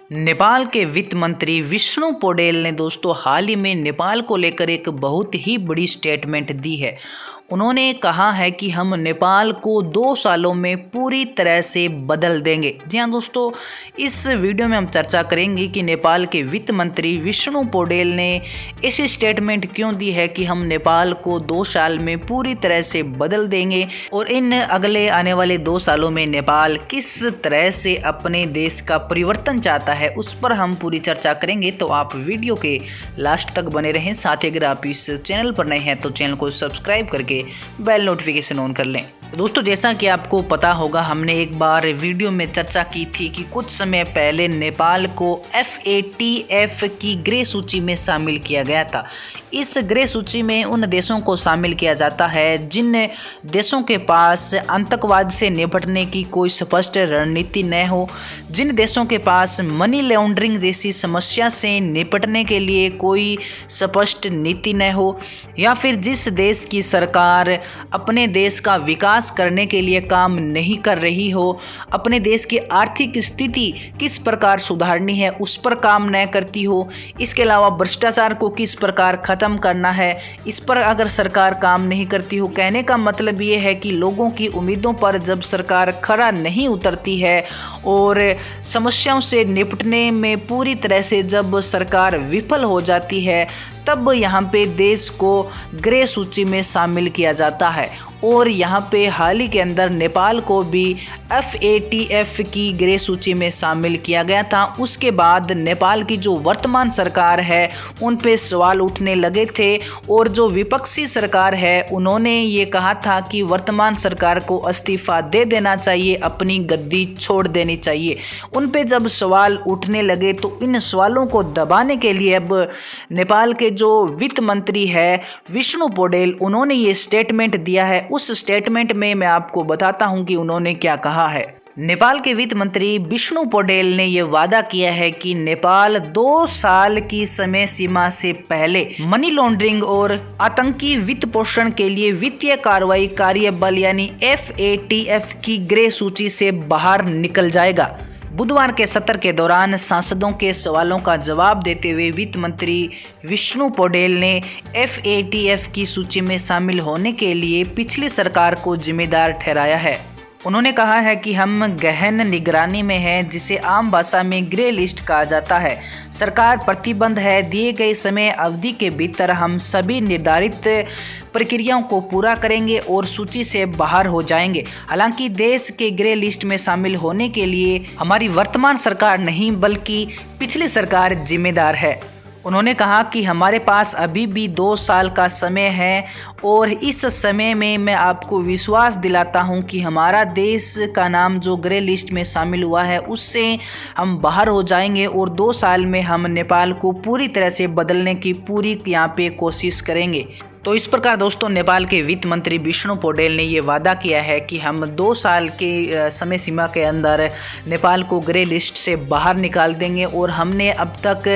नेपाल के वित्त मंत्री विष्णु पौडेल ने दोस्तों हाल ही में नेपाल को लेकर एक बहुत ही बड़ी स्टेटमेंट दी है। उन्होंने कहा है कि हम नेपाल को 2 सालों में पूरी तरह से बदल देंगे। जी हाँ दोस्तों, इस वीडियो में हम चर्चा करेंगे कि नेपाल के वित्त मंत्री विष्णु पौडेल ने ऐसी स्टेटमेंट क्यों दी है कि हम नेपाल को 2 साल में पूरी तरह से बदल देंगे और इन अगले आने वाले 2 सालों में नेपाल किस तरह से अपने देश का परिवर्तन चाहता है, उस पर हम पूरी चर्चा करेंगे। तो आप वीडियो के लास्ट तक बने रहें। साथ ही अगर आप इस चैनल पर नए हैं तो चैनल को सब्सक्राइब करके बेल नोटिफिकेशन ऑन कर लें। दोस्तों, जैसा कि आपको पता होगा, हमने एक बार वीडियो में चर्चा की थी कि कुछ समय पहले नेपाल को FATF की ग्रे सूची में शामिल किया गया था। इस ग्रे सूची में उन देशों को शामिल किया जाता है जिन देशों के पास आतंकवाद से निपटने की कोई स्पष्ट रणनीति न हो, जिन देशों के पास मनी लॉन्ड्रिंग जैसी समस्या से निपटने के लिए कोई स्पष्ट नीति न हो, या फिर जिस देश की सरकार अपने देश का विकास करने के लिए काम नहीं कर रही हो, अपने देश की आर्थिक स्थिति किस प्रकार सुधारनी है उस पर काम न करती हो, इसके अलावा भ्रष्टाचार को किस प्रकार खत्म करना है इस पर अगर सरकार काम नहीं करती हो। कहने का मतलब ये है कि लोगों की उम्मीदों पर जब सरकार खरा नहीं उतरती है और समस्याओं से निपटने में पूरी तरह से जब सरकार विफल हो जाती है, तब यहाँ पे देश को ग्रे सूची में शामिल किया जाता है। और यहाँ पे हाल ही के अंदर नेपाल को भी FATF की ग्रे सूची में शामिल किया गया था। उसके बाद नेपाल की जो वर्तमान सरकार है उन पे सवाल उठने लगे थे और जो विपक्षी सरकार है उन्होंने ये कहा था कि वर्तमान सरकार को इस्तीफा दे देना चाहिए, अपनी गद्दी छोड़ देनी चाहिए। उन पे जब सवाल उठने लगे तो इन सवालों को दबाने के लिए अब नेपाल के जो वित्त मंत्री है विष्णु पौडेल, उन्होंने ये स्टेटमेंट दिया है। उस स्टेटमेंट में मैं आपको बताता हूं कि उन्होंने क्या कहा है। नेपाल के वित्त मंत्री विष्णु पौडेल ने यह वादा किया है कि नेपाल 2 साल की समय सीमा से पहले मनी लॉन्ड्रिंग और आतंकी वित्त पोषण के लिए वित्तीय कार्रवाई कार्यबल यानी FATF की ग्रे सूची से बाहर निकल जाएगा। बुधवार के सत्र के दौरान सांसदों के सवालों का जवाब देते हुए वित्त मंत्री विष्णु पौडेल ने FATF की सूची में शामिल होने के लिए पिछली सरकार को जिम्मेदार ठहराया है। उन्होंने कहा है कि हम गहन निगरानी में हैं, जिसे आम भाषा में ग्रे लिस्ट कहा जाता है। सरकार प्रतिबद्ध है, दिए गए समय अवधि के भीतर हम सभी निर्धारित प्रक्रियाओं को पूरा करेंगे और सूची से बाहर हो जाएंगे। हालांकि देश के ग्रे लिस्ट में शामिल होने के लिए हमारी वर्तमान सरकार नहीं बल्कि पिछली सरकार जिम्मेदार है। उन्होंने कहा कि हमारे पास अभी भी 2 साल का समय है और इस समय में मैं आपको विश्वास दिलाता हूं कि हमारा देश का नाम जो ग्रे लिस्ट में शामिल हुआ है उससे हम बाहर हो जाएंगे और 2 साल में हम नेपाल को पूरी तरह से बदलने की पूरी यहाँ पे कोशिश करेंगे। तो इस प्रकार दोस्तों, नेपाल के वित्त मंत्री विष्णु पौडेल ने ये वादा किया है कि हम 2 साल के समय सीमा के अंदर नेपाल को ग्रे लिस्ट से बाहर निकाल देंगे और हमने अब तक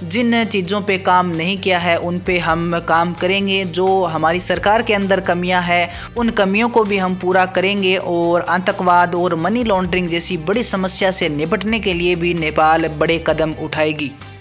जिन चीज़ों पे काम नहीं किया है उन पे हम काम करेंगे। जो हमारी सरकार के अंदर कमियां हैं उन कमियों को भी हम पूरा करेंगे और आतंकवाद और मनी लॉन्ड्रिंग जैसी बड़ी समस्या से निपटने के लिए भी नेपाल बड़े कदम उठाएगी।